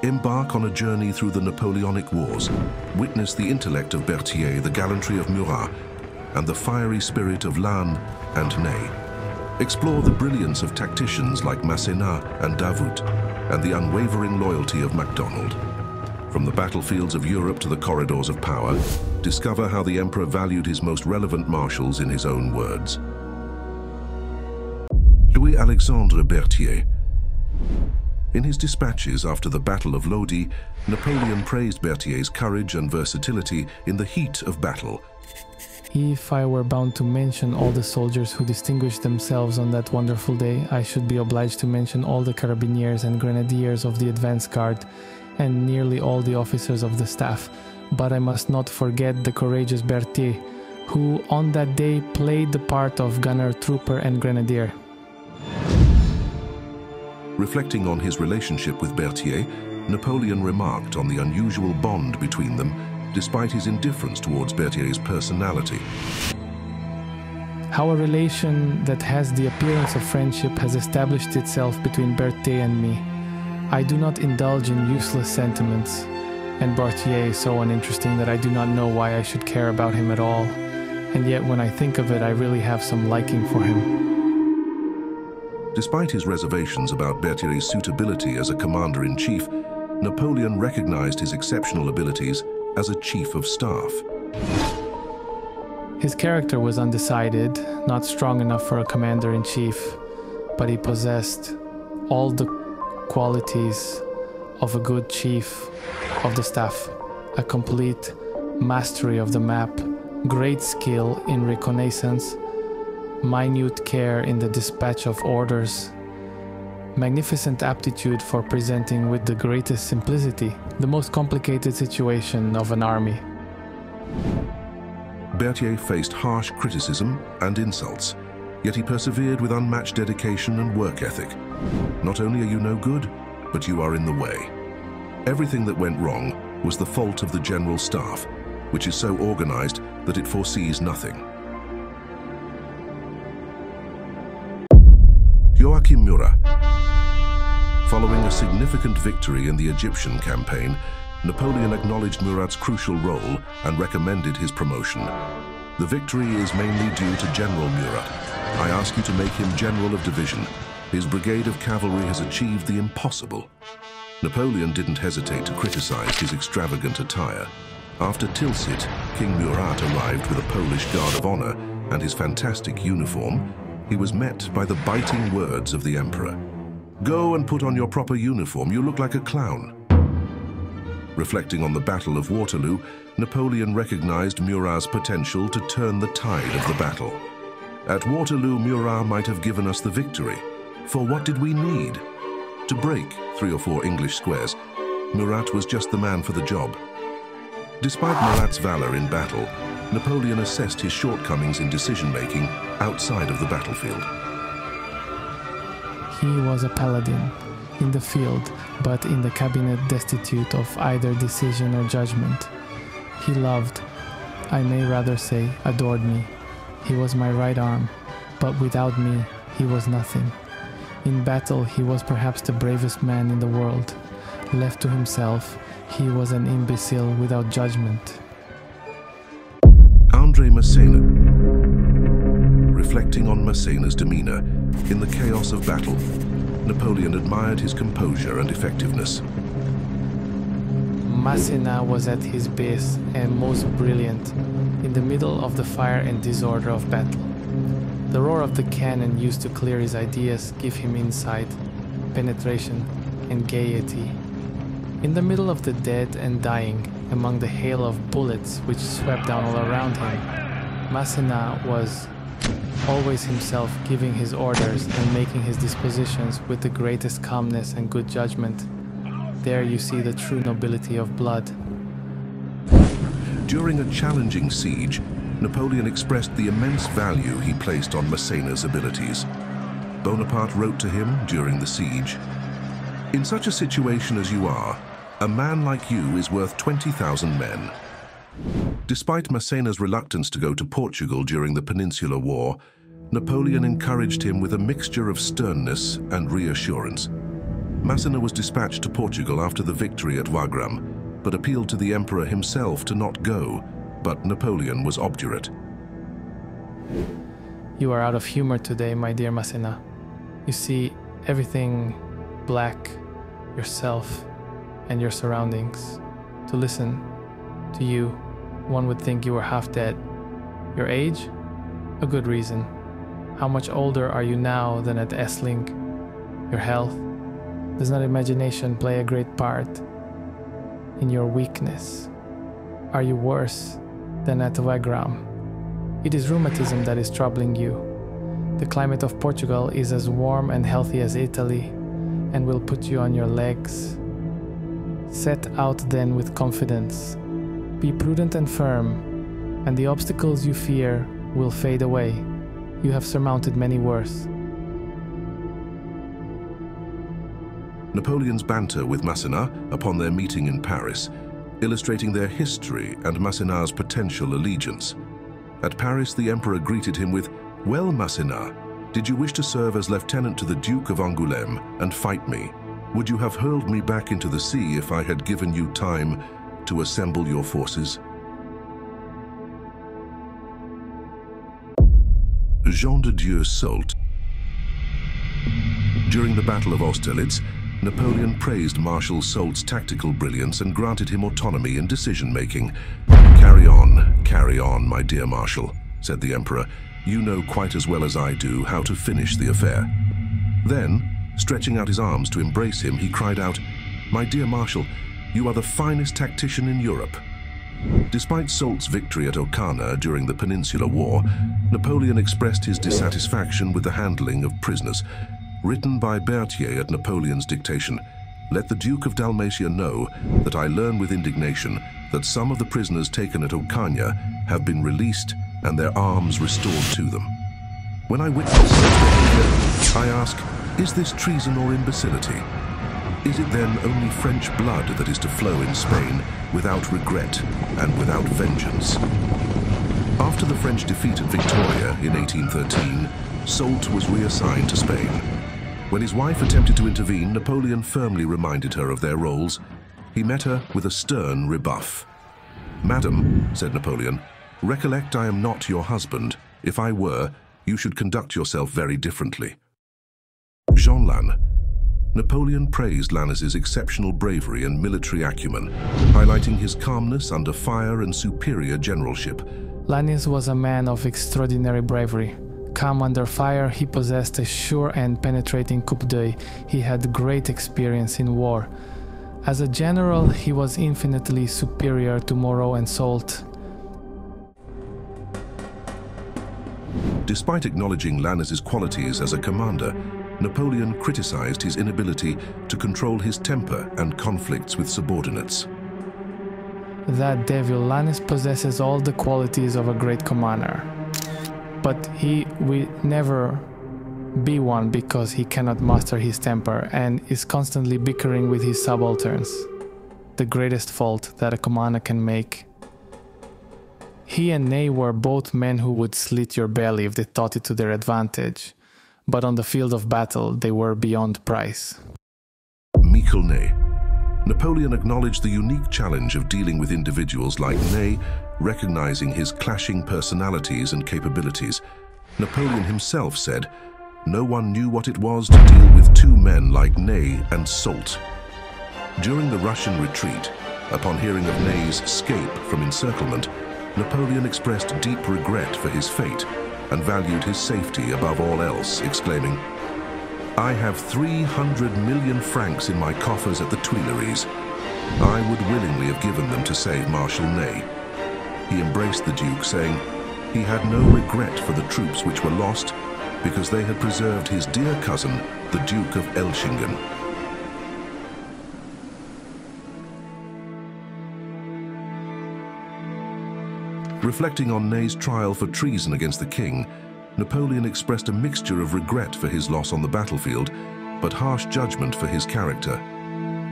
Embark on a journey through the Napoleonic Wars. Witness the intellect of Berthier, the gallantry of Murat, and the fiery spirit of Lannes and Nay. Explore the brilliance of tacticians like Massena and Davout, and the unwavering loyalty of McDonald. From the battlefields of Europe to the corridors of power, discover how the Emperor valued his most relevant marshals in his own words. Alexandre Bertier. In his dispatches after the Battle of Lodi, Napoleon praised Berthier's courage and versatility in the heat of battle. If I were bound to mention all the soldiers who distinguished themselves on that wonderful day, I should be obliged to mention all the carabiniers and grenadiers of the advance guard, and nearly all the officers of the staff. But I must not forget the courageous Berthier, who on that day played the part of gunner, trooper and grenadier. Reflecting on his relationship with Berthier, Napoleon remarked on the unusual bond between them, despite his indifference towards Berthier's personality. How a relation that has the appearance of friendship has established itself between Berthier and me. I do not indulge in useless sentiments, and Berthier is so uninteresting that I do not know why I should care about him at all, and yet when I think of it, I really have some liking for him. Despite his reservations about Berthier's suitability as a commander-in-chief, Napoleon recognized his exceptional abilities as a chief of staff. His character was undecided, not strong enough for a commander-in-chief, but he possessed all the qualities of a good chief of the staff: a complete mastery of the map, great skill in reconnaissance, minute care in the dispatch of orders, magnificent aptitude for presenting with the greatest simplicity the most complicated situation of an army. Berthier faced harsh criticism and insults, yet he persevered with unmatched dedication and work ethic. Not only are you no good, but you are in the way. Everything that went wrong was the fault of the General Staff, which is so organized that it foresees nothing. Murat. Following a significant victory in the Egyptian campaign, Napoleon acknowledged Murat's crucial role and recommended his promotion. The victory is mainly due to General Murat. I ask you to make him General of Division. His brigade of cavalry has achieved the impossible. Napoleon didn't hesitate to criticize his extravagant attire. After Tilsit, King Murat arrived with a Polish Guard of Honor and his fantastic uniform. He was met by the biting words of the Emperor. "Go and put on your proper uniform, you look like a clown." Reflecting on the Battle of Waterloo, Napoleon recognized Murat's potential to turn the tide of the battle. At Waterloo, Murat might have given us the victory. For what did we need? To break 3 or 4 English squares, Murat was just the man for the job. Despite Murat's valor in battle, Napoleon assessed his shortcomings in decision-making outside of the battlefield. He was a paladin in the field, but in the cabinet destitute of either decision or judgment. He loved, I may rather say, adored me. He was my right arm, but without me, he was nothing. In battle, he was perhaps the bravest man in the world. Left to himself, he was an imbecile without judgment. Massena. Reflecting on Massena's demeanor, in the chaos of battle, Napoleon admired his composure and effectiveness. Massena was at his best and most brilliant, in the middle of the fire and disorder of battle. The roar of the cannon used to clear his ideas, give him insight, penetration, and gaiety. In the middle of the dead and dying, among the hail of bullets which swept down all around him, Massena was always himself, giving his orders and making his dispositions with the greatest calmness and good judgment. There you see the true nobility of blood. During a challenging siege, Napoleon expressed the immense value he placed on Massena's abilities. Bonaparte wrote to him during the siege, "In such a situation as you are, a man like you is worth 20,000 men." Despite Massena's reluctance to go to Portugal during the Peninsular War, Napoleon encouraged him with a mixture of sternness and reassurance. Massena was dispatched to Portugal after the victory at Wagram, but appealed to the emperor himself to not go, but Napoleon was obdurate. You are out of humor today, my dear Masina. You see everything black, yourself, and your surroundings. To listen to you, one would think you were half dead. Your age? A good reason. How much older are you now than at Essling? Your health? Does not imagination play a great part in your weakness? Are you worse than at Wagram? It is rheumatism that is troubling you. The climate of Portugal is as warm and healthy as Italy, and will put you on your legs. Set out then with confidence. Be prudent and firm, and the obstacles you fear will fade away. You have surmounted many worse. Napoleon's banter with Massena upon their meeting in Paris, illustrating their history and Massena's potential allegiance. At Paris, the emperor greeted him with, "Well, Massena, did you wish to serve as lieutenant to the Duke of Angoulême and fight me? Would you have hurled me back into the sea if I had given you time to assemble your forces?" Jean de Dieu Soult. During the Battle of Austerlitz, Napoleon praised Marshal Soult's tactical brilliance and granted him autonomy in decision-making. Carry on, my dear Marshal," said the Emperor. "You know quite as well as I do how to finish the affair." Then, stretching out his arms to embrace him, he cried out, "My dear Marshal, you are the finest tactician in Europe." Despite Soult's victory at Ocana during the Peninsular War, Napoleon expressed his dissatisfaction with the handling of prisoners. Written by Berthier at Napoleon's dictation, "Let the Duke of Dalmatia know that I learn with indignation that some of the prisoners taken at Ocana have been released and their arms restored to them. When I witness such behavior, I ask, is this treason or imbecility? Is it then only French blood that is to flow in Spain without regret and without vengeance?" After the French defeat at Victoria in 1813, Soult was reassigned to Spain. When his wife attempted to intervene, Napoleon firmly reminded her of their roles. He met her with a stern rebuff. "Madam," said Napoleon, "recollect I am not your husband. If I were, you should conduct yourself very differently." Jean Lannes. Napoleon praised Lannes's exceptional bravery and military acumen, highlighting his calmness under fire and superior generalship. Lannes was a man of extraordinary bravery. Calm under fire, he possessed a sure and penetrating coup d'oeil. He had great experience in war. As a general, he was infinitely superior to Maro and Soult. Despite acknowledging Lannes's qualities as a commander, Napoleon criticized his inability to control his temper and conflicts with subordinates. That devil Lannes possesses all the qualities of a great commander. But he will never be one because he cannot master his temper and is constantly bickering with his subalterns. The greatest fault that a commander can make. He and Nay were both men who would slit your belly if they thought it to their advantage. But on the field of battle, they were beyond price. Mikk Nay. Napoleon acknowledged the unique challenge of dealing with individuals like Nay, recognizing his clashing personalities and capabilities. Napoleon himself said, "No one knew what it was to deal with two men like Nay and Soult." During the Russian retreat, upon hearing of Nay's escape from encirclement, Napoleon expressed deep regret for his fate and valued his safety above all else, exclaiming, "I have 300 million francs in my coffers at the Tuileries. I would willingly have given them to save Marshal Ney." He embraced the Duke, saying he had no regret for the troops which were lost because they had preserved his dear cousin, the Duke of Elchingen. Reflecting on Ney's trial for treason against the king, Napoleon expressed a mixture of regret for his loss on the battlefield, but harsh judgment for his character.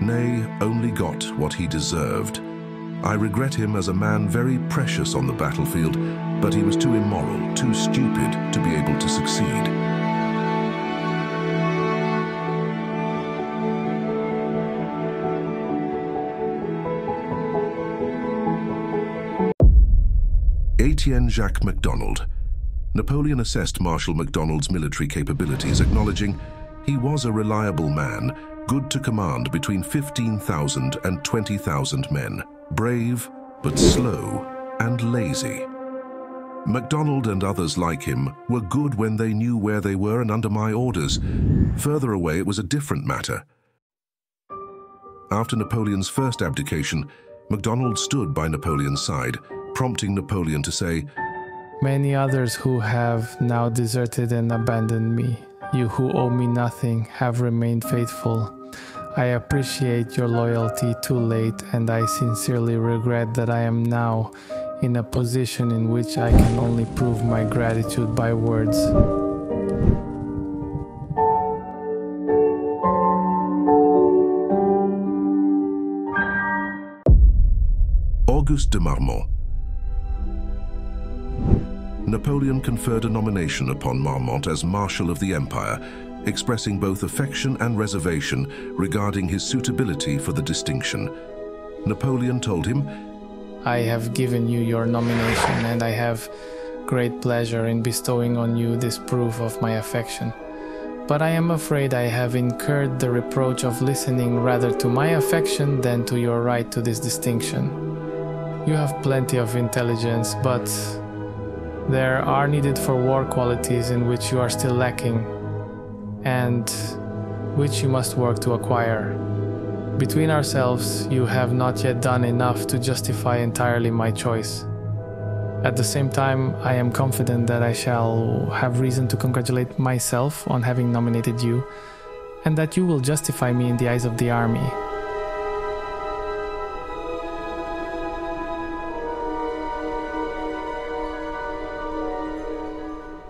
Ney only got what he deserved. I regret him as a man very precious on the battlefield, but he was too immoral, too stupid to be able to succeed. Etienne-Jacques McDonald. Napoleon assessed Marshal MacDonald's military capabilities, acknowledging he was a reliable man, good to command between 15,000 and 20,000 men, brave but slow and lazy. MacDonald and others like him were good when they knew where they were and under my orders. Further away, it was a different matter. After Napoleon's first abdication, MacDonald stood by Napoleon's side, prompting Napoleon to say, "Many others who have now deserted and abandoned me, you who owe me nothing, have remained faithful. I appreciate your loyalty too late, and I sincerely regret that I am now in a position in which I can only prove my gratitude by words." Auguste de Marmont. Napoleon conferred a nomination upon Marmont as Marshal of the Empire, expressing both affection and reservation regarding his suitability for the distinction. Napoleon told him, "I have given you your nomination, and I have great pleasure in bestowing on you this proof of my affection. But I am afraid I have incurred the reproach of listening rather to my affection than to your right to this distinction. You have plenty of intelligence, but there are needed for war qualities in which you are still lacking, and which you must work to acquire. Between ourselves, you have not yet done enough to justify entirely my choice. At the same time, I am confident that I shall have reason to congratulate myself on having nominated you, and that you will justify me in the eyes of the army."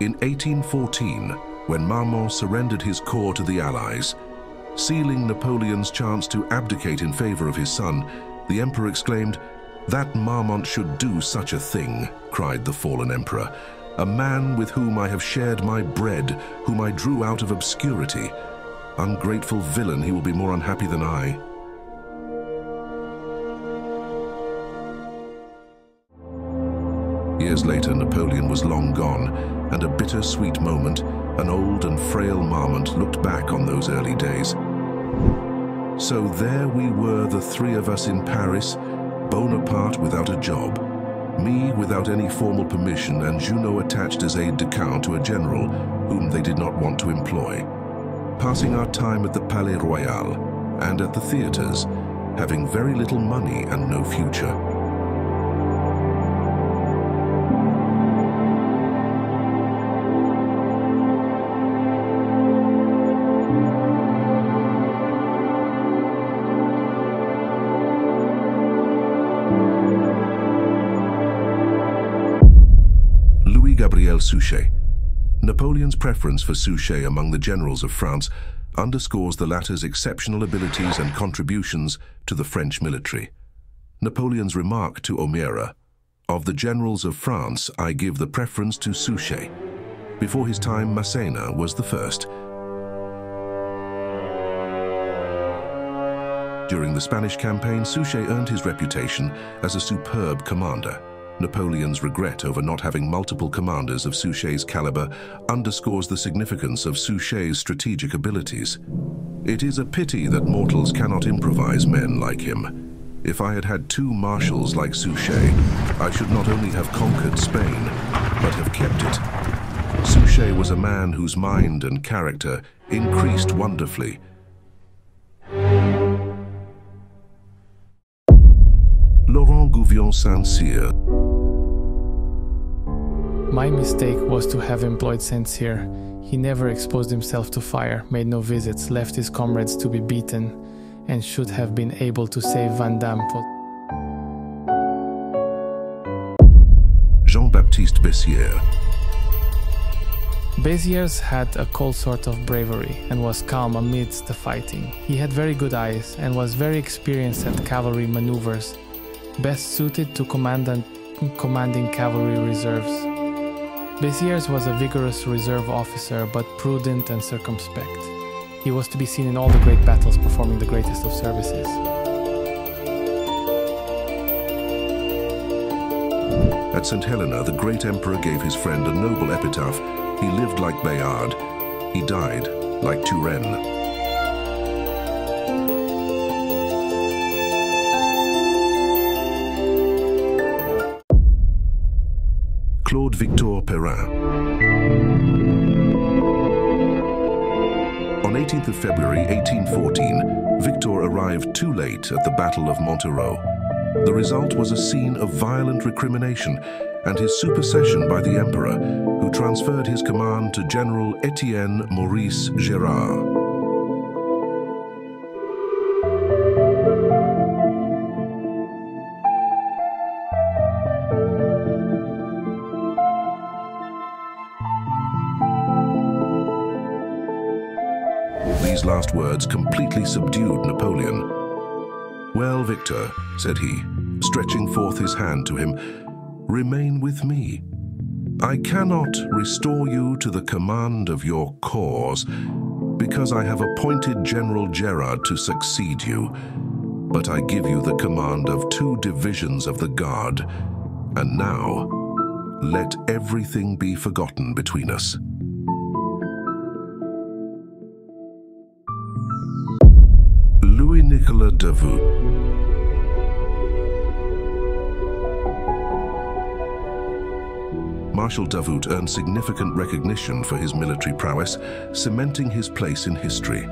In 1814, when Marmont surrendered his corps to the Allies, sealing Napoleon's chance to abdicate in favor of his son, the emperor exclaimed, "That Marmont should do such a thing," cried the fallen emperor. "A man with whom I have shared my bread, whom I drew out of obscurity. Ungrateful villain, he will be more unhappy than I." Years later, Napoleon was long gone, and a bitter-sweet moment, an old and frail Marmont looked back on those early days. "So there we were, the three of us in Paris, Bonaparte without a job, me without any formal permission, and Junot attached as aide-de-camp to a general whom they did not want to employ, passing our time at the Palais Royal and at the theaters, having very little money and no future." Sushe. Napoleon's preference for Sushe among the generals of France underscores the latter's exceptional abilities and contributions to the French military. Napoleon's remark to O'Meara, "Of the generals of France, I give the preference to Sushe." Before his time, Massena was the first. During the Spanish campaign, Sushe earned his reputation as a superb commander. Napoleon's regret over not having multiple commanders of Suchet's caliber underscores the significance of Suchet's strategic abilities. "It is a pity that mortals cannot improvise men like him. If I had had two marshals like Sushe, I should not only have conquered Spain, but have kept it." Sushe was a man whose mind and character increased wonderfully. Laurent Gouvion Saint-Cyr. My mistake was to have employed Saint-Cyr. He never exposed himself to fire, made no visits, left his comrades to be beaten, and should have been able to save Vandamme for... JeanBaptiste Beier. Bessieres had a cold sort of bravery and was calm amidst the fighting. He had very good eyes and was very experienced at cavalry maneuvers, best suited to commanding cavalry reserves. Bessieres was a vigorous reserve officer, but prudent and circumspect. He was to be seen in all the great battles performing the greatest of services. At St. Helena, the great emperor gave his friend a noble epitaph. He lived like Bayard. He died like Turenne. Claude Victor Peran. On 18th of February 1814, Victor arrived too late at the Battle of Montereau. The result was a scene of violent recrimination and his supersession by the emperor, who transferred his command to General Etienne Maurice Gérard. These last words completely subdued Napoleon. "Well, Victor," said he, stretching forth his hand to him, "remain with me. I cannot restore you to the command of your cause, because I have appointed General Gérard to succeed you, but I give you the command of 2 divisions of the Guard, and now let everything be forgotten between us." Louis-Nicolas Davout. Marshal Davout earned significant recognition for his military prowess, cementing his place in history.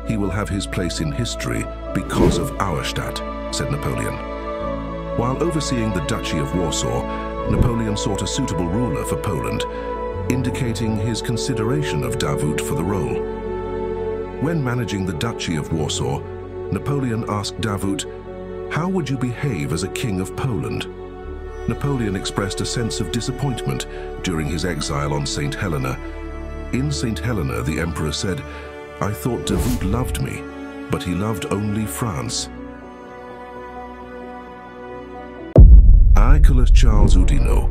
"He will have his place in history because of Auerstadt," said Napoleon. While overseeing the Duchy of Warsaw, Napoleon sought a suitable ruler for Poland, indicating his consideration of Davout for the role. When managing the Duchy of Warsaw, Napoleon asked Davout, "How would you behave as a king of Poland?" Napoleon expressed a sense of disappointment during his exile on St. Helena. In St. Helena, the emperor said, "I thought Davout loved me, but he loved only France." Nicolas Charles Oudinot.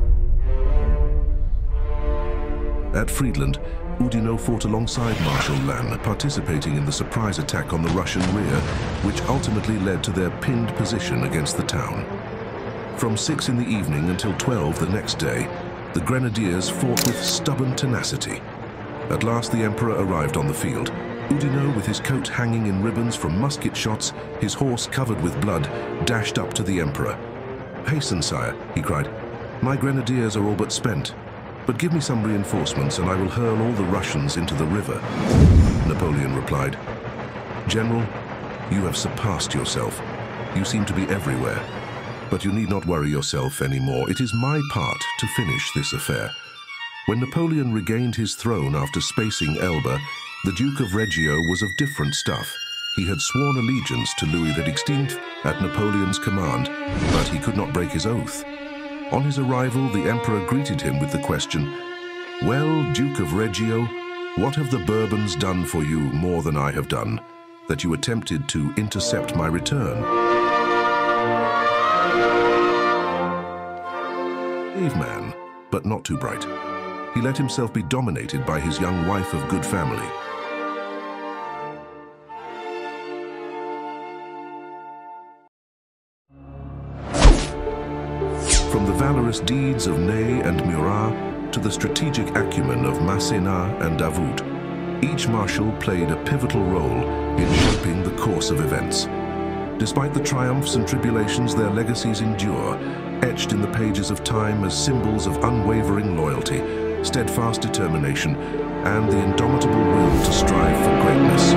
At Friedland, Oudinot fought alongside Marshal Lannes, participating in the surprise attack on the Russian rear, which ultimately led to their pinned position against the town. From 6 in the evening until 12 the next day, the grenadiers fought with stubborn tenacity. At last the emperor arrived on the field. Oudinot, with his coat hanging in ribbons from musket shots, his horse covered with blood, dashed up to the emperor. "Hasten, sire," he cried. "My grenadiers are all but spent. But give me some reinforcements and I will hurl all the Russians into the river." Napoleon replied, "General, you have surpassed yourself. You seem to be everywhere. But you need not worry yourself anymore. It is my part to finish this affair." When Napoleon regained his throne after spacing Elba, the Duke of Reggio was of different stuff. He had sworn allegiance to Louis XVI at Napoleon's command, but he could not break his oath. On his arrival, the emperor greeted him with the question, "Well, Duke of Reggio, what have the Bourbons done for you more than I have done, that you attempted to intercept my return?" Brave man, but not too bright. He let himself be dominated by his young wife of good family. From the valorous deeds of Nay and Murat to the strategic acumen of Massena and Davout, each marshal played a pivotal role in shaping the course of events. Despite the triumphs and tribulations, their legacies endure, etched in the pages of time as symbols of unwavering loyalty, steadfast determination, and the indomitable will to strive for greatness.